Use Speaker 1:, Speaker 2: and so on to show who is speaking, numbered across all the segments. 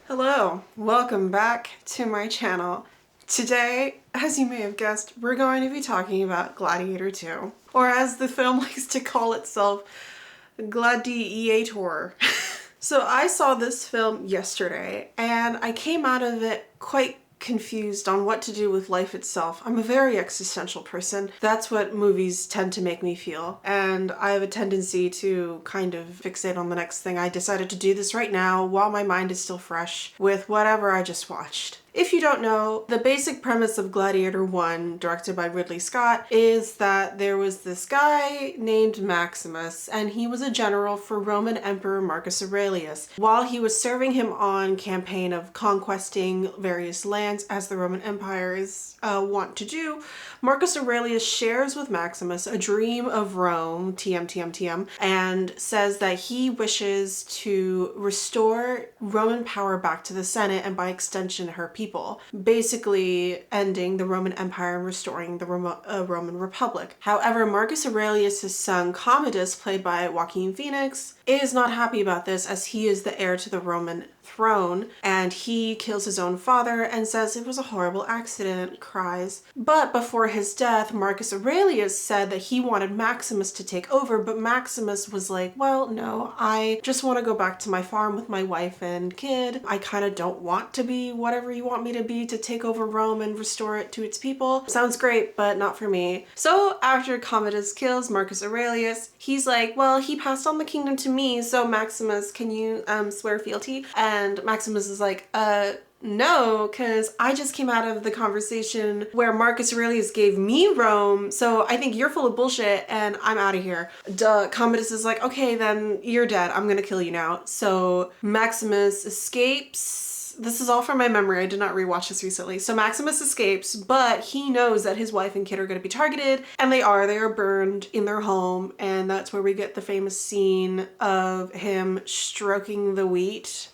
Speaker 1: Hello, welcome back to my channel. Today, as you may have guessed, we're going to be talking about Gladiator 2, or as the film likes to call itself, GLADIIATOR. So I saw this film yesterday and I came out of it quite confused on what to do with life itself. I'm a very existential person. That's what movies tend to make me feel. And I have a tendency to kind of fixate on the next thing. I decided to do this right now while my mind is still fresh with whatever I just watched. If you don't know, the basic premise of Gladiator 1, directed by Ridley Scott, is that there was this guy named Maximus, and he was a general for Roman Emperor Marcus Aurelius. While he was serving him on campaign of conquesting various lands, as the Roman empires want to do, Marcus Aurelius shares with Maximus a dream of Rome, TM, and says that he wishes to restore Roman power back to the Senate and by extension her people, basically ending the Roman Empire and restoring the Roman Republic. However, Marcus Aurelius' son Commodus, played by Joaquin Phoenix, is not happy about this as he is the heir to the Roman throne, and he kills his own father and says it was a horrible accident, cries. But before his death, Marcus Aurelius said that he wanted Maximus to take over, but Maximus was like, well, no, I just want to go back to my farm with my wife and kid. I kind of don't want to be whatever you want me to be to take over Rome and restore it to its people. Sounds great, but not for me. So after Commodus kills Marcus Aurelius, he's like, well, he passed on the kingdom to me, so Maximus, can you swear fealty? And Maximus is like, no, because I just came out of the conversation where Marcus Aurelius gave me Rome, so I think you're full of bullshit and I'm out of here. Commodus is like, okay, then you're dead. I'm gonna kill you now. So Maximus escapes. This is all from my memory. I did not rewatch this recently. So Maximus escapes, but he knows that his wife and kid are going to be targeted, and they are burned in their home, and that's where we get the famous scene of him stroking the wheat.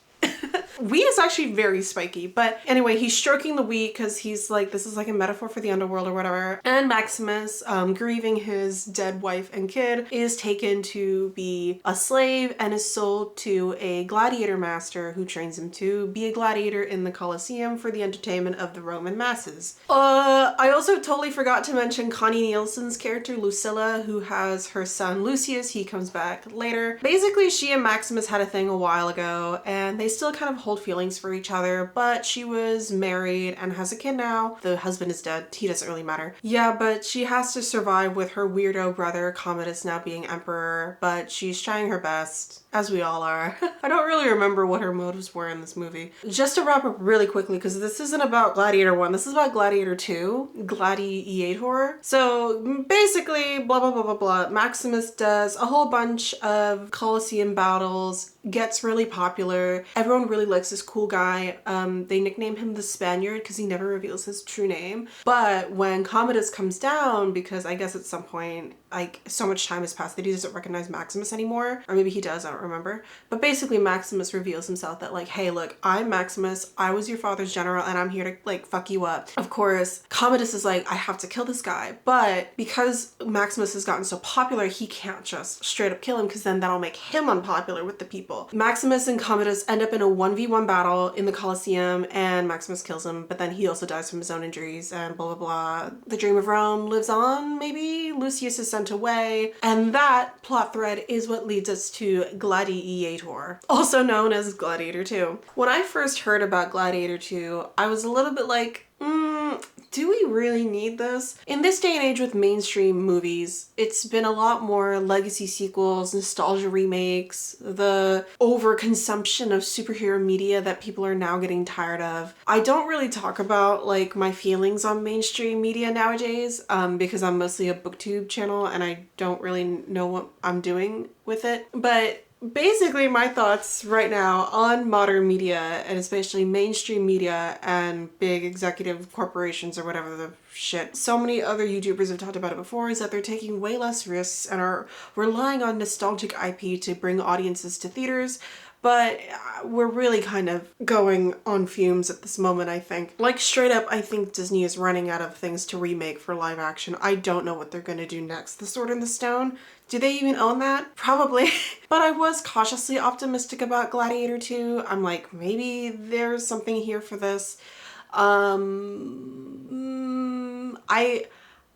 Speaker 1: Wheat is actually very spiky, but anyway, he's stroking the wheat because he's like, this is like a metaphor for the underworld or whatever. And Maximus, grieving his dead wife and kid, is taken to be a slave and is sold to a gladiator master who trains him to be a gladiator in the Colosseum for the entertainment of the Roman masses. I also totally forgot to mention Connie Nielsen's character, Lucilla, who has her son Lucius. He comes back later. Basically, she and Maximus had a thing a while ago, and they still kind of hold feelings for each other, but she was married and has a kid now. The husband is dead. He doesn't really matter. Yeah, but she has to survive with her weirdo brother Commodus now being emperor, but she's trying her best, as we all are. I don't really remember what her motives were in this movie. Just to wrap up really quickly, because this isn't about Gladiator 1, this is about Gladiator 2, Gladiator. So basically, blah, blah, blah, blah, blah. Maximus does a whole bunch of Colosseum battles, gets really popular. Everyone really likes this cool guy. They nickname him the Spaniard because he never reveals his true name. But when Commodus comes down, because I guess at some point, like, so much time has passed that he doesn't recognize Maximus anymore, or maybe he does, I don't remember. But basically Maximus reveals himself that like, hey, look, I'm Maximus, I was your father's general, and I'm here to like fuck you up. Of course, Commodus is like, I have to kill this guy, but because Maximus has gotten so popular, he can't just straight up kill him because then that'll make him unpopular with the people. Maximus and Commodus end up in a 1v1 battle in the Colosseum, and Maximus kills him, but then he also dies from his own injuries, and blah, blah, blah. The dream of Rome lives on, maybe? Lucius is sent away, and that plot thread is what leads us to Gladiator, also known as Gladiator 2. When I first heard about Gladiator 2, I was a little bit like, do we really need this? In this day and age with mainstream movies, it's been a lot more legacy sequels, nostalgia remakes, the overconsumption of superhero media that people are now getting tired of. I don't really talk about like my feelings on mainstream media nowadays because I'm mostly a booktube channel and I don't really know what I'm doing with it. But basically my thoughts right now on modern media, and especially mainstream media and big executive corporations or whatever the shit so many other YouTubers have talked about it before, is that they're taking way less risks and are relying on nostalgic IP to bring audiences to theaters. But we're really kind of going on fumes at this moment, I think. Like, straight up, I think Disney is running out of things to remake for live action. I don't know what they're gonna do next. The Sword in the Stone? Do they even own that? Probably. But I was cautiously optimistic about Gladiator 2. I'm like, maybe there's something here for this.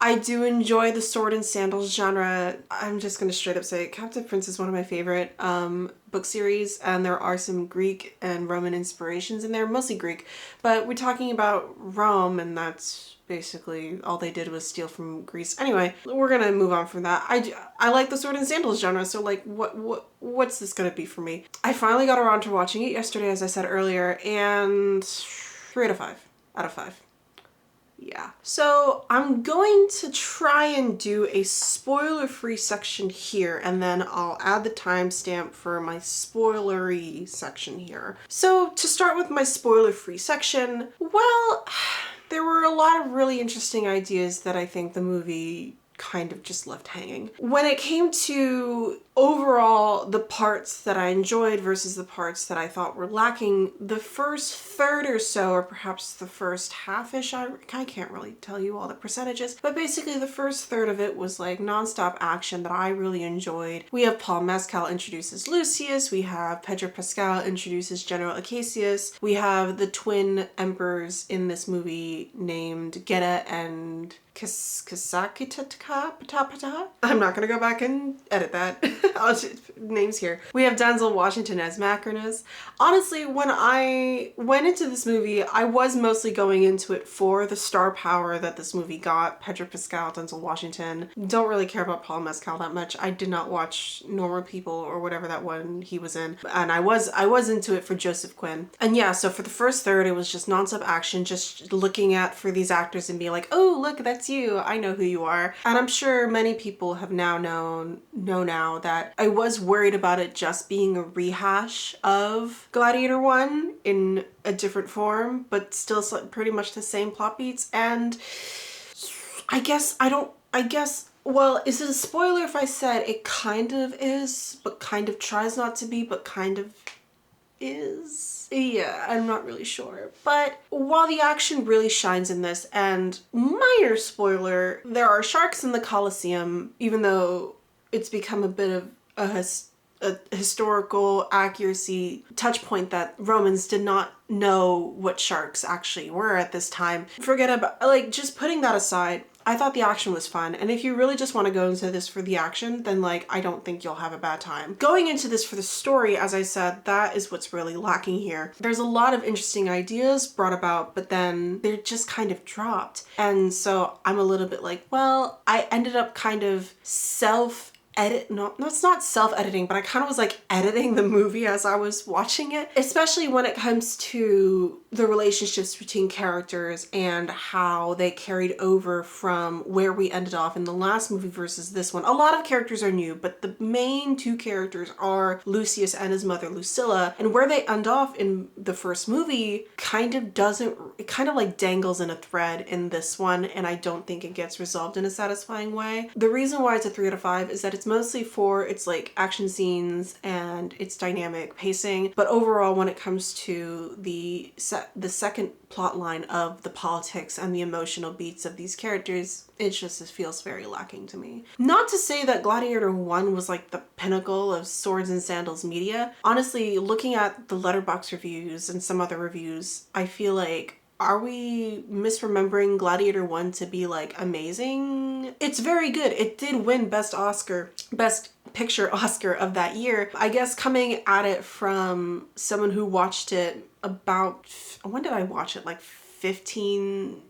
Speaker 1: I do enjoy the sword and sandals genre. I'm just gonna straight up say Captive Prince is one of my favorite book series, and there are some Greek and Roman inspirations in there, mostly Greek, but we're talking about Rome, and that's basically all they did was steal from Greece. Anyway, we're gonna move on from that. I like the sword and sandals genre, so like what's this gonna be for me? I finally got around to watching it yesterday, as I said earlier, and 3 out of 5 out of 5. Yeah. So I'm going to try and do a spoiler-free section here, and then I'll add the timestamp for my spoilery section here. So to start with my spoiler-free section, well, there were a lot of really interesting ideas that I think the movie kind of just left hanging. When it came to overall the parts that I enjoyed versus the parts that I thought were lacking, the first third or so, or perhaps the first half-ish, I can't really tell you all the percentages, but basically the first third of it was like nonstop action that I really enjoyed. We have Paul Mescal introduces Lucius, we have Pedro Pascal introduces General Acacius, we have the twin emperors in this movie named Geta and Kasakitaka. I'm not gonna go back and edit that. Names here. We have Denzel Washington as Macrinus. Honestly, when I went into this movie, I was mostly going into it for the star power that this movie got. Pedro Pascal, Denzel Washington. Don't really care about Paul Mescal that much. I did not watch Normal People or whatever that one he was in. And I was into it for Joseph Quinn. And yeah, so for the first third, it was just nonstop action, just looking for these actors and being like, oh, look, that's you. I know who you are. And I'm sure many people have now know now that I was worried about it just being a rehash of Gladiator 1 in a different form, but still pretty much the same plot beats. And well, is it a spoiler if I said it kind of is, but kind of tries not to be, but kind of is? Yeah, I'm not really sure. But while the action really shines in this, and minor spoiler, there are sharks in the Colosseum, even though it's become a bit of a historical accuracy touch point that Romans did not know what sharks actually were at this time. Forget about, like, just putting that aside, I thought the action was fun, and if you really just want to go into this for the action, then like I don't think you'll have a bad time. Going into this for the story, as I said, that is what's really lacking here. There's a lot of interesting ideas brought about, but then they're just kind of dropped. And so I'm a little bit like, well, I ended up kind of it's not self-editing, but I kind of was like editing the movie as I was watching it, especially when it comes to the relationships between characters and how they carried over from where we ended off in the last movie versus this one. A lot of characters are new, but the main two characters are Lucius and his mother Lucilla, and where they end off in the first movie kind of like dangles in a thread in this one, and I don't think it gets resolved in a satisfying way. The reason why it's a 3 out of 5 is that it's mostly for its like action scenes and its dynamic pacing, but overall when it comes to the second plot line of the politics and the emotional beats of these characters, it feels very lacking to me. Not to say that Gladiator 1 was like the pinnacle of swords and sandals media. Honestly, looking at the Letterboxd reviews and some other reviews, I feel like, are we misremembering Gladiator 1 to be like amazing? It's very good. It did win Best Picture Oscar of that year. I guess coming at it from someone who watched it about, when did I watch it? Like 14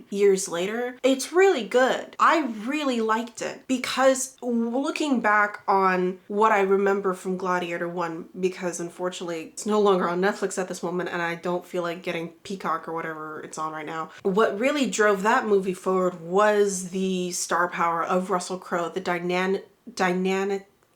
Speaker 1: years later. It's really good. I really liked it because looking back on what I remember from Gladiator 1, because unfortunately it's no longer on Netflix at this moment and I don't feel like getting Peacock or whatever it's on right now. What really drove that movie forward was the star power of Russell Crowe, the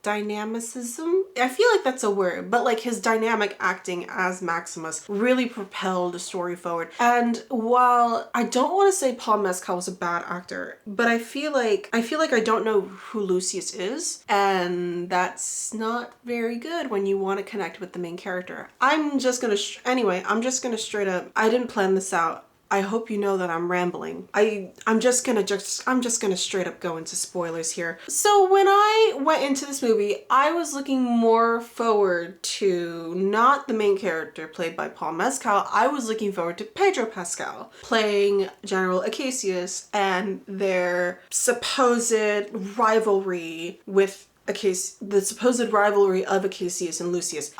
Speaker 1: dynamicism. I feel like that's a word, but like his dynamic acting as Maximus really propelled the story forward. And while I don't want to say Paul Mescal was a bad actor, but I feel like I don't know who Lucius is, and that's not very good when you want to connect with the main character. I'm just gonna straight up, I didn't plan this out. I hope you know that I'm rambling. I'm just gonna straight up go into spoilers here. So when I went into this movie, I was looking more forward to not the main character played by Paul Mescal. I was looking forward to Pedro Pascal playing General Acacius and their supposed rivalry with the supposed rivalry of Acacius and Lucius.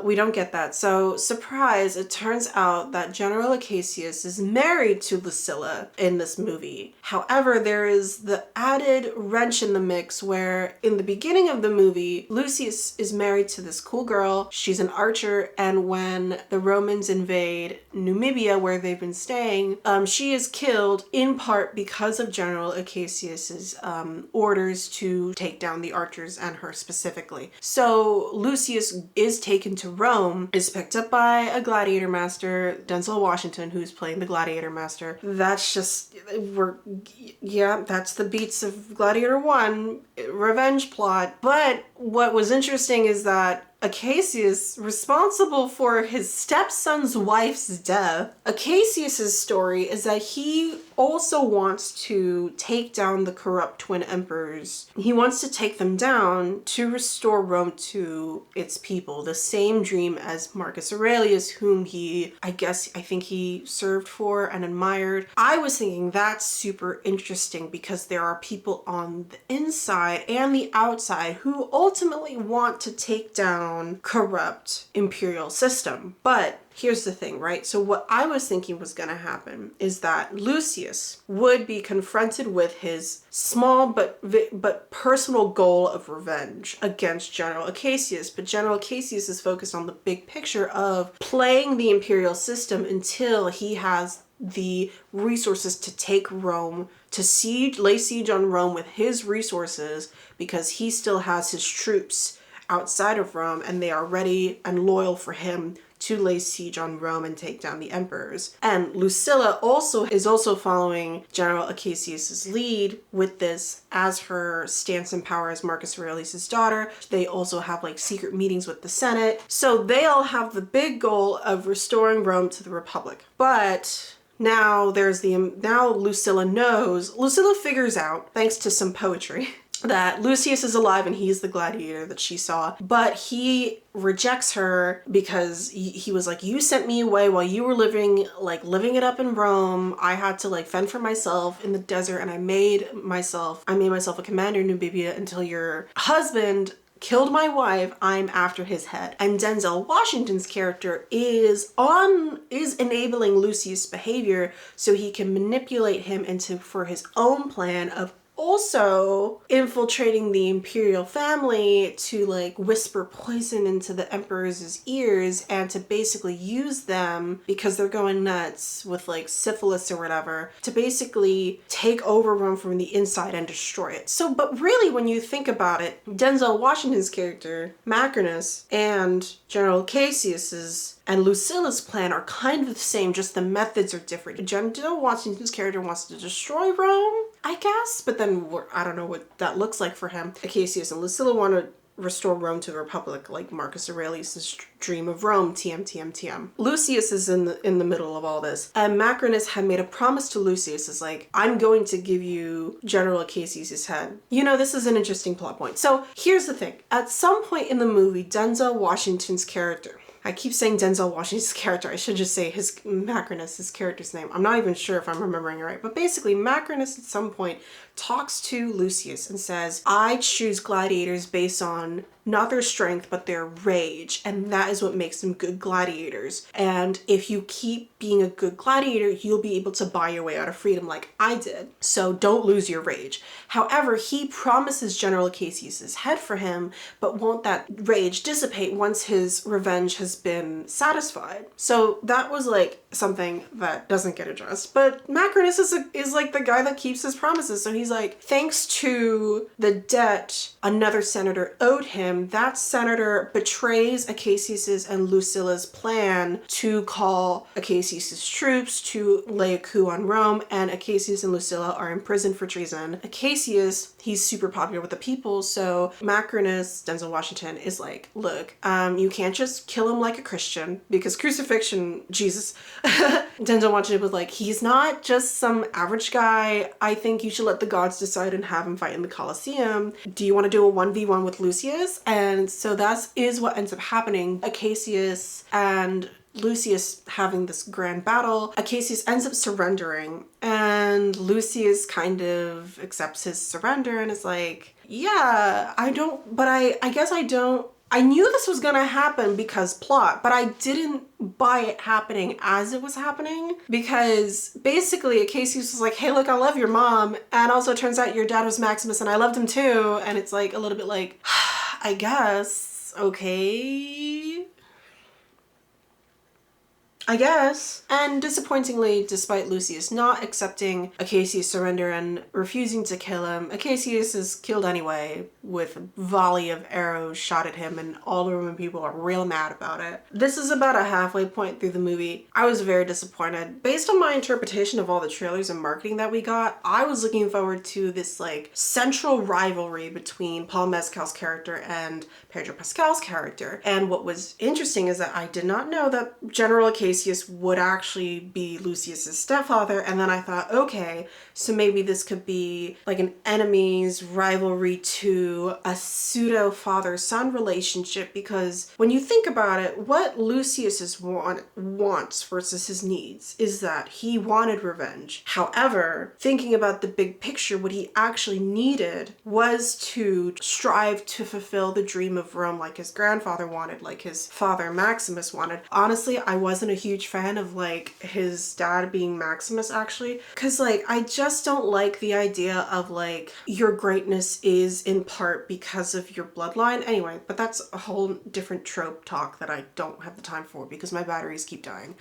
Speaker 1: We don't get that. So, surprise, it turns out that General Acacius is married to Lucilla in this movie. However, there is the added wrench in the mix where in the beginning of the movie, Lucius is married to this cool girl. She's an archer, and when the Romans invade Numibia, where they've been staying, she is killed in part because of General Acacius's orders to take down the archers and her specifically. So Lucius is taken to Rome, is picked up by a gladiator master, Denzel Washington, who's playing the gladiator master. That's just, that's the beats of Gladiator 1, revenge plot. But what was interesting is that Acacius, responsible for his stepson's wife's death, Acacius's story is that he also wants to take down the corrupt twin emperors. He wants to take them down to restore Rome to its people. The same dream as Marcus Aurelius, whom I think he served for and admired. I was thinking that's super interesting because there are people on the inside and the outside who ultimately want to take down corrupt imperial system. But here's the thing, right? So what I was thinking was going to happen is that Lucius would be confronted with his small but personal goal of revenge against General Acacius. But General Acacius is focused on the big picture of playing the imperial system until he has the resources to take Rome, to lay siege on Rome with his resources, because he still has his troops outside of Rome and they are ready and loyal for him to lay siege on Rome and take down the emperors. And Lucilla is also following General Acacius's lead with this as her stance in power as Marcus Aurelius' daughter. They also have like secret meetings with the Senate. So they all have the big goal of restoring Rome to the Republic. But now Lucilla figures out, thanks to some poetry, that Lucius is alive and he's the gladiator that she saw, but he rejects her because he was like, you sent me away while you were living it up in Rome. I had to fend for myself in the desert, and I made myself a commander in Numibia until your husband killed my wife. I'm after his head. And Denzel Washington's character is enabling Lucius' behavior so he can manipulate him for his own plan of also infiltrating the imperial family to whisper poison into the emperor's ears and to basically use them because they're going nuts with syphilis or whatever, to basically take over Rome from the inside and destroy it. So, but really when you think about it, Denzel Washington's character, Macrinus, and General Cassius's and Lucilla's plan are kind of the same, just the methods are different. Denzel Washington's character wants to destroy Rome, I guess, but then I don't know what that looks like for him. Acacius and Lucilla want to restore Rome to the Republic, like Marcus Aurelius' dream of Rome, TM. Lucius is in the middle of all this, and Macrinus had made a promise to Lucius, is I'm going to give you General Acacius' head. This is an interesting plot point. So here's the thing. At some point in the movie, Denzel Washington's character, I keep saying Denzel Washington's character. I should just say Macrinus, his character's name. I'm not even sure if I'm remembering it right. But basically, Macrinus at some point talks to Lucius and says, I choose gladiators based on not their strength, but their rage. And that is what makes them good gladiators. And if you keep being a good gladiator, you'll be able to buy your way out of freedom like I did. So don't lose your rage. However, he promises General Acacius' head for him, but won't that rage dissipate once his revenge has been satisfied. So that was something that doesn't get addressed. But Macrinus is like the guy that keeps his promises. So he's like, thanks to the debt another senator owed him, that senator betrays Acacius's and Lucilla's plan to call Acacius's troops to lay a coup on Rome, and Acacius and Lucilla are imprisoned for treason. Acacius, he's super popular with the people, so Macrinus, Denzel Washington, is like, look, you can't just kill him like a Christian, because crucifixion, Jesus. Denzel Washington was like, he's not just some average guy. I think you should let the gods decide and have him fight in the Colosseum. Do you want to do a 1v1 with Lucius? And so that is what ends up happening. Acacius and Lucius having this grand battle. Acacius ends up surrendering, and Lucius kind of accepts his surrender and is like, yeah, I guess I don't. I knew this was gonna happen because plot, but I didn't buy it happening as it was happening, because basically Acacius was like, hey, look, I love your mom, and also it turns out your dad was Maximus and I loved him too, and it's like a little bit like, I guess, okay. I guess. And disappointingly, despite Lucius not accepting Acacius' surrender and refusing to kill him, Acacius is killed anyway with a volley of arrows shot at him, and all the Roman people are real mad about it. This is about a halfway point through the movie. I was very disappointed. Based on my interpretation of all the trailers and marketing that we got, I was looking forward to this like central rivalry between Paul Mescal's character and Pedro Pascal's character. And what was interesting is that I did not know that General Acacius would actually be Lucius's stepfather, and then I thought, okay, so maybe this could be like an enemies rivalry to a pseudo father-son relationship, because when you think about it, what Lucius's wants versus his needs is that he wanted revenge. However, thinking about the big picture, what he actually needed was to strive to fulfill the dream of Rome like his grandfather wanted, like his father Maximus wanted. Honestly, I wasn't a huge fan of like his dad being Maximus, actually, because like I just don't like the idea of like your greatness is in part because of your bloodline. Anyway, but that's a whole different trope talk that I don't have the time for because my batteries keep dying.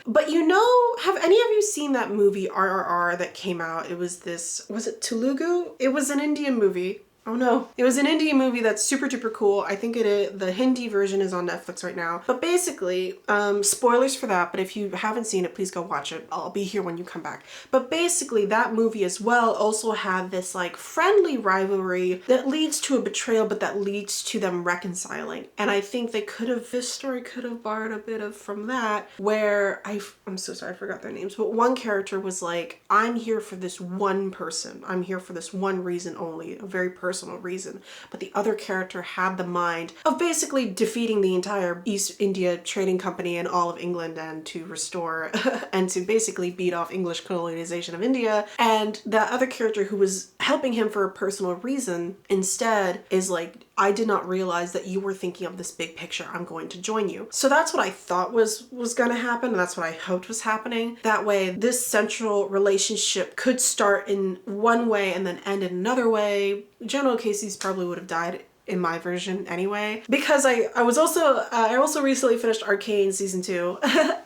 Speaker 1: But you know, have any of you seen that movie RRR that came out? It was it Telugu? It was an Indian movie. Oh no. It was an Indian movie that's super duper cool. I think it is, the Hindi version is on Netflix right now. But basically, spoilers for that, but if you haven't seen it, please go watch it. I'll be here when you come back. But basically, that movie as well also had this like friendly rivalry that leads to a betrayal, but that leads to them reconciling. And I think this story could have borrowed a bit of from that, where I'm so sorry, I forgot their names, but one character was like, I'm here for this one person. I'm here for this one reason only, a very personal reason. But the other character had the mind of basically defeating the entire East India Trading Company and all of England, and to restore and to basically beat off English colonization of India. And that other character who was helping him for a personal reason instead is like, I did not realize that you were thinking of this big picture. I'm going to join you. So that's what I thought was going to happen, and that's what I hoped was happening. That way, this central relationship could start in one way and then end in another way. General Casey's probably would have died in my version anyway, because I also recently finished Arcane season 2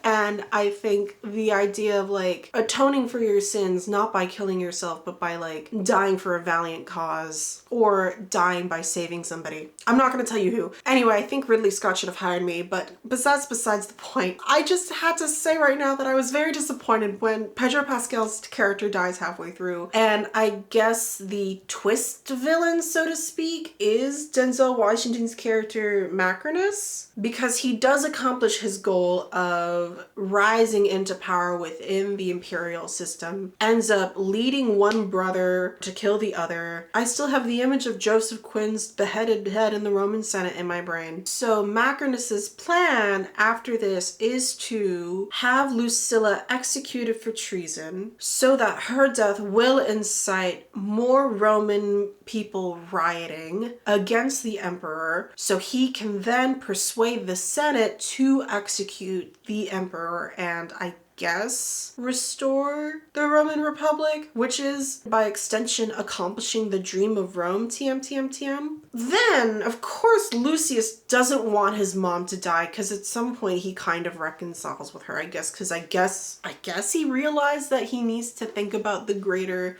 Speaker 1: and I think the idea of like atoning for your sins, not by killing yourself, but by like dying for a valiant cause or dying by saving somebody. I'm not going to tell you who. Anyway, I think Ridley Scott should have hired me, but that's besides the point. I just had to say right now that I was very disappointed when Pedro Pascal's character dies halfway through, and I guess the twist villain, so to speak, is Denzel Washington's character Macrinus, because he does accomplish his goal of rising into power within the imperial system, ends up leading one brother to kill the other. I still have the image of Joseph Quinn's beheaded head in the Roman Senate in my brain. So Macrinus's plan after this is to have Lucilla executed for treason so that her death will incite more Roman people rioting against the emperor, so he can then persuade the Senate to execute the emperor. And I guess, restore the Roman Republic, which is by extension accomplishing the dream of Rome, TM, TM, TM. Then, of course, Lucius doesn't want his mom to die because at some point he kind of reconciles with her, I guess, because I guess he realized that he needs to think about the greater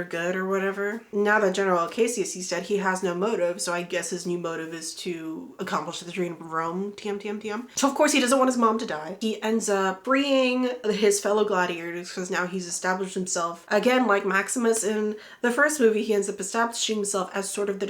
Speaker 1: good or whatever. Now that General Cassius, he said he has no motive, so I guess his new motive is to accomplish the dream of Rome, TM, TM, TM. So of course he doesn't want his mom to die. He ends up freeing his fellow gladiators because now he's established himself. Again, like Maximus in the first movie, he ends up establishing himself as sort of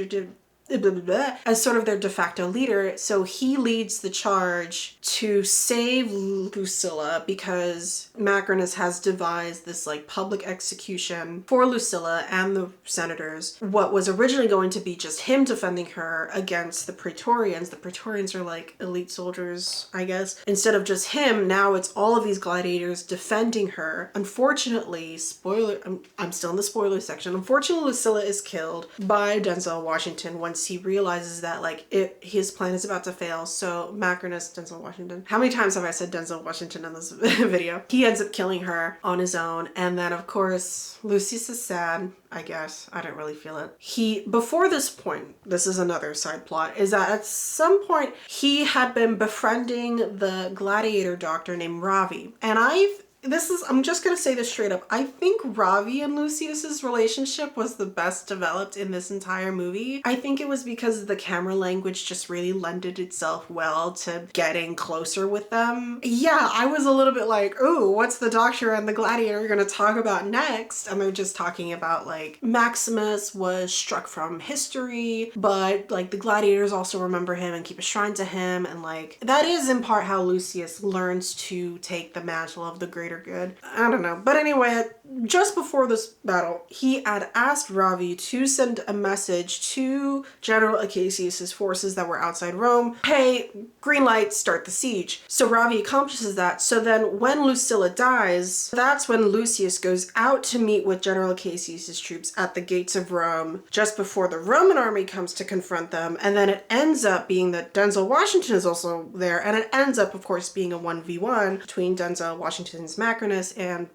Speaker 1: as sort of their de facto leader. So he leads the charge to save Lucilla because Macrinus has devised this like public execution for Lucilla and the senators. What was originally going to be just him defending her against the Praetorians. The Praetorians are like elite soldiers, I guess. Instead of just him, now it's all of these gladiators defending her. Unfortunately, spoiler, I'm still in the spoiler section. Unfortunately, Lucilla is killed by Denzel Washington once he realizes that like his plan is about to fail. So Macrinus, Denzel Washington. How many times have I said Denzel Washington in this video? He ends up killing her on his own. And then of course, Lucius is sad, I guess. I didn't really feel it. Before this point, this is another side plot, is that at some point he had been befriending the gladiator doctor named Ravi. And I'm just gonna say this straight up. I think Ravi and Lucius's relationship was the best developed in this entire movie. I think it was because the camera language just really lended itself well to getting closer with them. Yeah, I was a little bit like, ooh, what's the doctor and the gladiator gonna talk about next? And they're just talking about like Maximus was struck from history, but like the gladiators also remember him and keep a shrine to him. And like, that is in part how Lucius learns to take the mantle of the greater good. I don't know. But anyway, just before this battle, he had asked Ravi to send a message to General Acacius's forces that were outside Rome. Hey, green light, start the siege. So Ravi accomplishes that. So then when Lucilla dies, that's when Lucius goes out to meet with General Acacius's troops at the gates of Rome, just before the Roman army comes to confront them. And then it ends up being that Denzel Washington is also there. And it ends up, of course, being a 1v1 between Denzel Washington's Macrinus and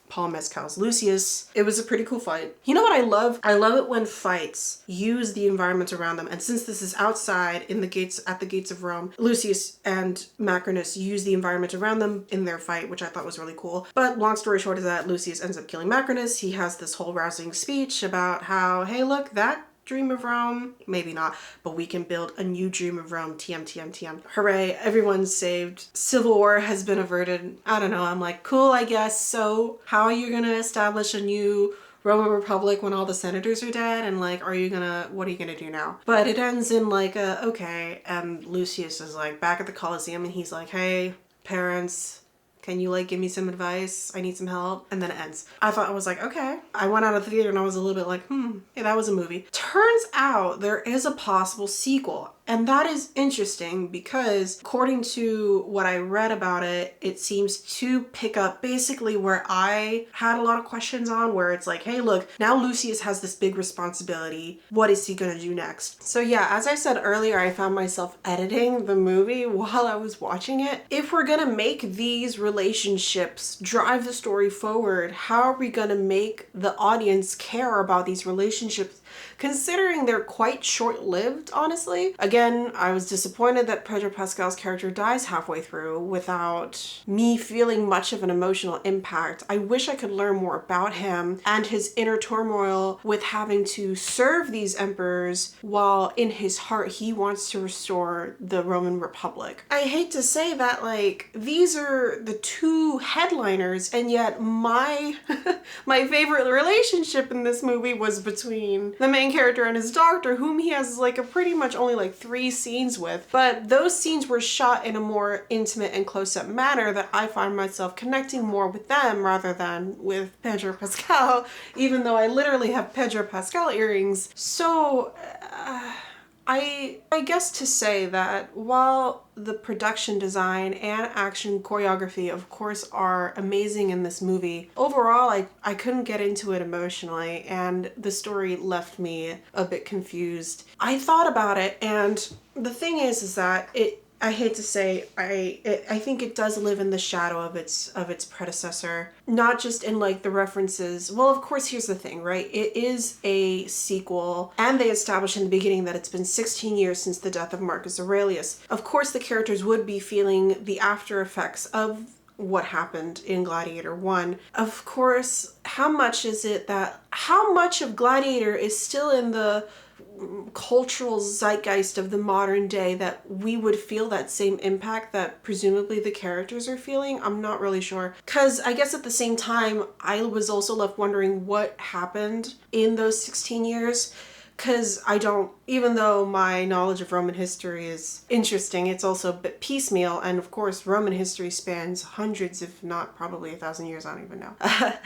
Speaker 1: Paul Mescal's Lucius. It was a pretty cool fight. You know what I love? I love it when fights use the environment around them. And since this is outside in the gates, at the gates of Rome, Lucius and Macrinus use the environment around them in their fight, which I thought was really cool. But long story short is that Lucius ends up killing Macrinus. He has this whole rousing speech about how, hey, look, that dream of Rome, maybe not, but we can build a new dream of Rome, TM, TM, TM. Hooray, everyone's saved. Civil war has been averted. I don't know, I'm like, cool, I guess. So how are you gonna establish a new Roman Republic when all the senators are dead? And like, what are you gonna do now? But it ends in like okay, and Lucius is like back at the Colosseum and he's like, hey, parents, can you like give me some advice? I need some help. And then it ends. I was like, okay. I went out of the theater and I was a little bit like, yeah, that was a movie. Turns out there is a possible sequel. And that is interesting because according to what I read about it, it seems to pick up basically where I had a lot of questions on, where it's like, hey, look, now Lucius has this big responsibility. What is he gonna do next? So yeah, as I said earlier, I found myself editing the movie while I was watching it. If we're gonna make these relationships drive the story forward, how are we gonna make the audience care about these relationships, considering they're quite short-lived, honestly? Again, I was disappointed that Pedro Pascal's character dies halfway through without me feeling much of an emotional impact. I wish I could learn more about him and his inner turmoil with having to serve these emperors while in his heart he wants to restore the Roman Republic. I hate to say that, like, these are the two headliners, and yet my my favorite relationship in this movie was between the main character and his doctor, whom he has like a pretty much only like 3 scenes with, but those scenes were shot in a more intimate and close-up manner that I find myself connecting more with them rather than with Pedro Pascal, even though I literally have Pedro Pascal earrings. So I guess to say that while the production design and action choreography of course are amazing in this movie, overall I couldn't get into it emotionally and the story left me a bit confused. I thought about it, and the thing is that I hate to say, I think it does live in the shadow of its predecessor. Not just in like the references. Well, of course, here's the thing, right? It is a sequel, and they established in the beginning that it's been 16 years since the death of Marcus Aurelius. Of course, the characters would be feeling the after effects of what happened in Gladiator 1. Of course, how much of Gladiator is still in the cultural zeitgeist of the modern day that we would feel that same impact that presumably the characters are feeling? I'm not really sure. Because I guess at the same time, I was also left wondering what happened in those 16 years. Because even though my knowledge of Roman history is interesting, it's also a bit piecemeal. And of course, Roman history spans hundreds, if not probably 1,000 years. I don't even know.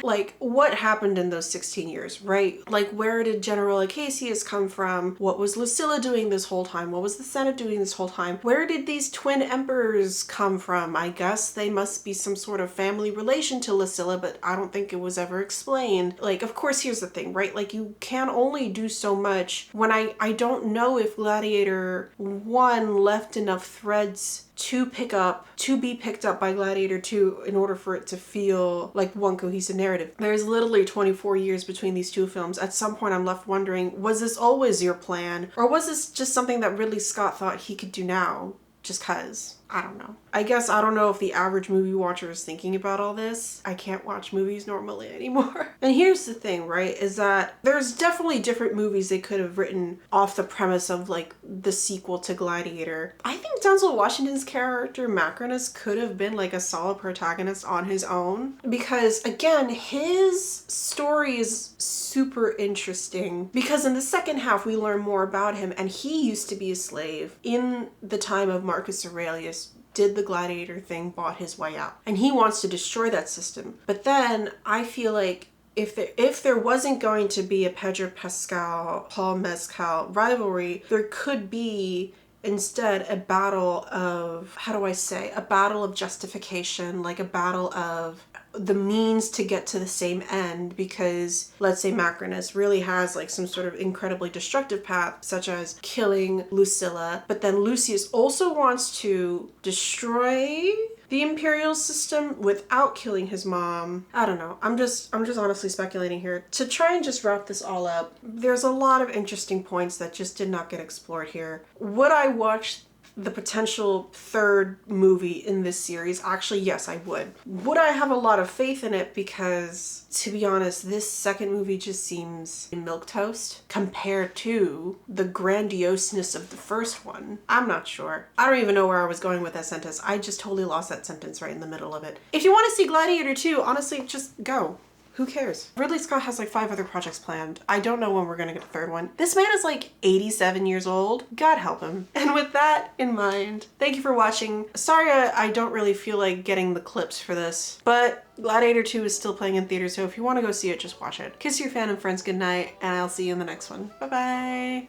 Speaker 1: Like, what happened in those 16 years, right? Like, where did General Acacius come from? What was Lucilla doing this whole time? What was the Senate doing this whole time? Where did these twin emperors come from? I guess they must be some sort of family relation to Lucilla, but I don't think it was ever explained. Like, of course, here's the thing, right? Like, you can only do so much when I don't know if Gladiator 1 left enough threads to be picked up by Gladiator 2 in order for it to feel like one cohesive narrative. There's literally 24 years between these two films. At some point I'm left wondering, was this always your plan? Or was this just something that Ridley Scott thought he could do now? Just cause. I don't know. I guess I don't know if the average movie watcher is thinking about all this. I can't watch movies normally anymore. And here's the thing, right, is that there's definitely different movies they could have written off the premise of like the sequel to Gladiator. I think Denzel Washington's character Macrinus could have been like a solid protagonist on his own, because again, his story is super interesting because in the second half we learn more about him, and he used to be a slave in the time of Marcus Aurelius, did the gladiator thing, bought his way out, and he wants to destroy that system. But then I feel like if there wasn't going to be a Pedro Pascal, Paul Mescal rivalry, there could be instead a battle of, a battle of justification, like a battle of the means to get to the same end, because let's say Macrinus really has like some sort of incredibly destructive path, such as killing Lucilla, but then Lucius also wants to destroy the imperial system without killing his mom. I don't know. I'm just honestly speculating here. To try and just wrap this all up, there's a lot of interesting points that just did not get explored here. Would I watch the potential third movie in this series? Actually, yes, I would. Would I have a lot of faith in it? Because, to be honest, this second movie just seems milquetoast compared to the grandioseness of the first one. I'm not sure. I don't even know where I was going with that sentence. I just totally lost that sentence right in the middle of it. If you want to see Gladiator 2, honestly, just go. Who cares? Ridley Scott has like 5 other projects planned. I don't know when we're gonna get a third one. This man is like 87 years old. God help him. And with that in mind, thank you for watching. Sorry I don't really feel like getting the clips for this, but Gladiator 2 is still playing in theaters, so if you want to go see it, just watch it. Kiss your fan and friends goodnight, and I'll see you in the next one. Bye-bye.